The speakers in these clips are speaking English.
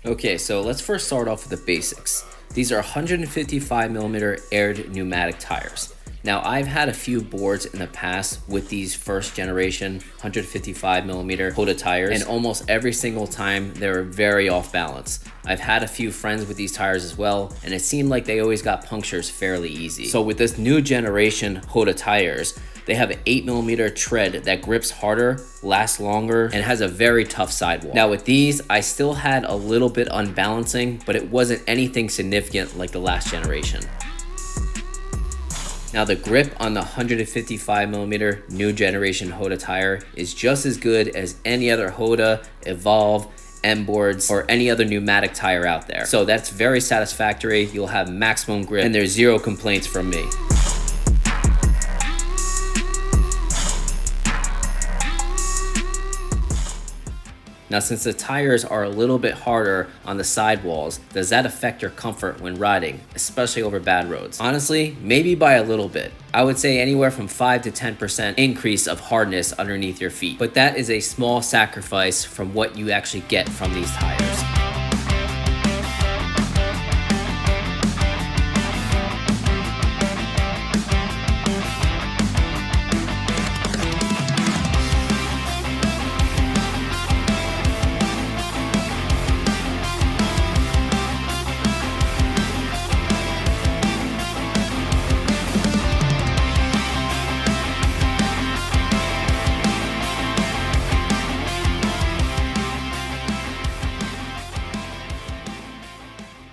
Okay, so let's first start off with the basics. These are 155mm aired pneumatic tires. Now, I've had a few boards in the past with these first generation 155mm HOTA tires, and almost every single time they were very off balance. I've had a few friends with these tires as well, and it seemed like they always got punctures fairly easy. So with this new generation HOTA tires, they have an 8mm tread that grips harder, lasts longer, and has a very tough sidewall. Now with these, I still had a little bit unbalancing, but it wasn't anything significant like the last generation. Now the grip on the 155mm new generation HOTA tire is just as good as any other HOTA, Evolve, M boards, or any other pneumatic tire out there. So that's very satisfactory. You'll have maximum grip, and there's zero complaints from me. Now, since the tires are a little bit harder on the sidewalls, does that affect your comfort when riding, especially over bad roads? Honestly, maybe by a little bit. I would say anywhere from 5 to 10% increase of hardness underneath your feet. But that is a small sacrifice from what you actually get from these tires.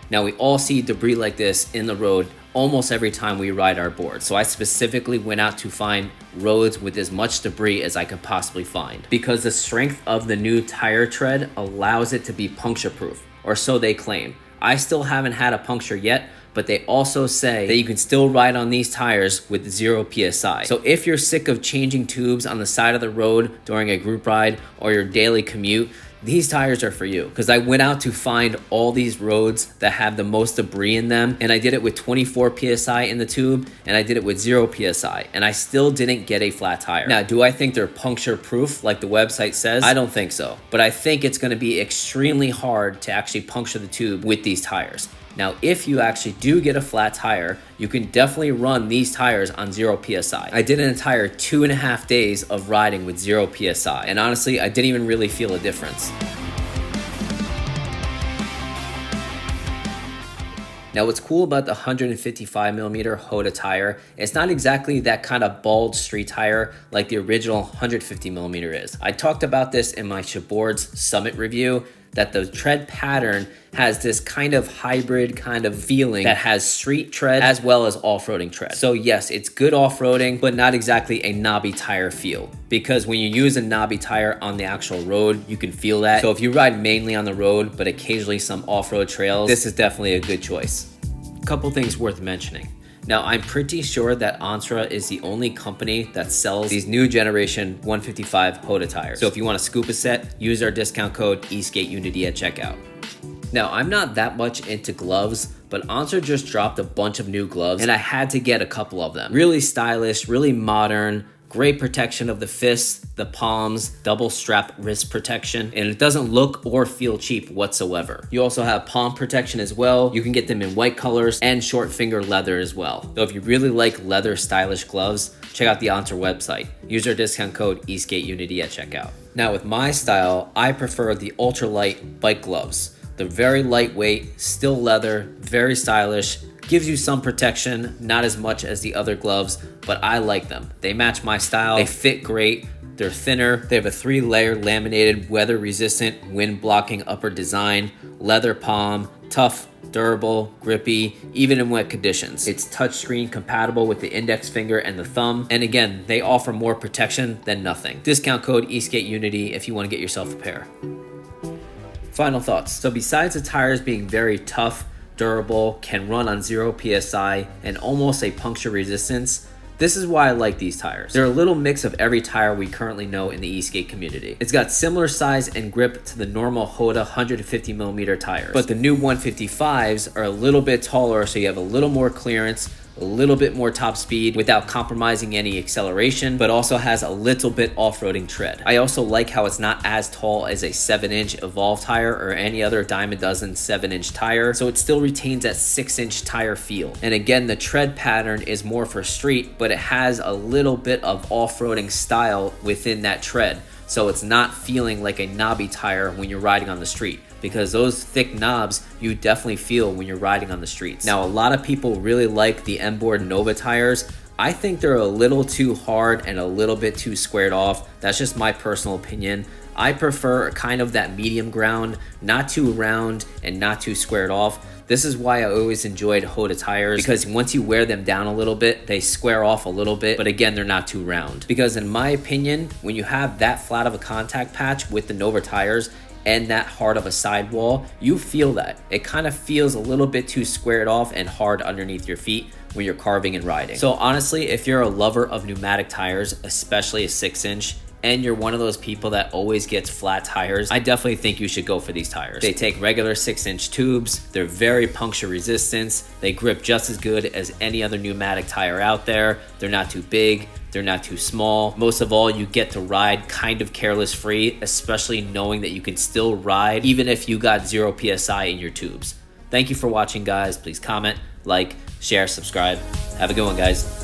Now we all see debris like this in the road almost every time we ride our board. So I specifically went out to find roads with as much debris as I could possibly find, because the strength of the new tire tread allows it to be puncture proof, or so they claim. I still haven't had a puncture yet, but they also say that you can still ride on these tires with 0 PSI. So if you're sick of changing tubes on the side of the road during a group ride or your daily commute, these tires are for you. Because I went out to find all these roads that have the most debris in them, and I did it with 24 PSI in the tube, and I did it with 0 PSI, and I still didn't get a flat tire. Now, do I think they're puncture proof like the website says? I don't think so, but I think it's gonna be extremely hard to actually puncture the tube with these tires. Now, if you actually do get a flat tire, you can definitely run these tires on 0 PSI. I did an entire 2.5 days of riding with 0 PSI, and honestly, I didn't even really feel a difference. Now, what's cool about the 155mm HOTA tire, it's not exactly that kind of bald street tire like the original 150mm is. I talked about this in my Shibboards Summit review, that the tread pattern has this kind of hybrid kind of feeling that has street tread as well as off-roading tread. So yes, it's good off-roading, but not exactly a knobby tire feel, because when you use a knobby tire on the actual road, you can feel that. So if you ride mainly on the road, but occasionally some off-road trails, this is definitely a good choice. Couple things worth mentioning. Now, I'm pretty sure that Antra is the only company that sells these new generation 155 HOTA tires. So if you want to scoop a set, use our discount code ESkateUnity at checkout. Now, I'm not that much into gloves, but Antra just dropped a bunch of new gloves, and I had to get a couple of them. Really stylish, really modern, great protection of the fists, the palms, double strap wrist protection, and it doesn't look or feel cheap whatsoever. You also have palm protection as well. You can get them in white colors and short finger leather as well. So if you really like leather stylish gloves, check out the Antra website. Use our discount code ESkateUnity at checkout. Now with my style, I prefer the ultralight bike gloves. They're very lightweight, still leather, very stylish, gives you some protection, not as much as the other gloves, but I like them. They match my style, they fit great, they're thinner, they have a 3-layer laminated, weather-resistant, wind-blocking upper design, leather palm, tough, durable, grippy, even in wet conditions. It's touchscreen compatible with the index finger and the thumb, and again, they offer more protection than nothing. Discount code ESkateUnity if you want to get yourself a pair. Final thoughts. So besides the tires being very tough, durable, can run on 0 PSI, and almost a puncture resistance, this is why I like these tires. They're a little mix of every tire we currently know in the e-skate community. It's got similar size and grip to the normal HOTA 150mm tires, but the new 155s are a little bit taller, so you have a little more clearance, a little bit more top speed without compromising any acceleration, but also has a little bit off-roading tread. I also like how it's not as tall as a 7-inch Evolve tire or any other dime a dozen 7-inch tire, so it still retains that 6-inch tire feel. And again, the tread pattern is more for street, but it has a little bit of off-roading style within that tread, so it's not feeling like a knobby tire when you're riding on the street, because those thick knobs you definitely feel when you're riding on the streets. Now, a lot of people really like the M-Board Nova tires. I think they're a little too hard and a little bit too squared off. That's just my personal opinion. I prefer kind of that medium ground, not too round and not too squared off. This is why I always enjoyed HOTA tires, because once you wear them down a little bit, they square off a little bit, but again, they're not too round. Because in my opinion, when you have that flat of a contact patch with the Nova tires and that hard of a sidewall, you feel that. It kind of feels a little bit too squared off and hard underneath your feet when you're carving and riding. So honestly, if you're a lover of pneumatic tires, especially a 6-inch, and you're one of those people that always gets flat tires, I definitely think you should go for these tires. They take regular 6-inch tubes, they're very puncture resistant, they grip just as good as any other pneumatic tire out there, they're not too big, they're not too small. Most of all, you get to ride kind of careless free, especially knowing that you can still ride even if you got 0 PSI in your tubes. Thank you for watching, guys. Please comment, like, share, subscribe. Have a good one, guys.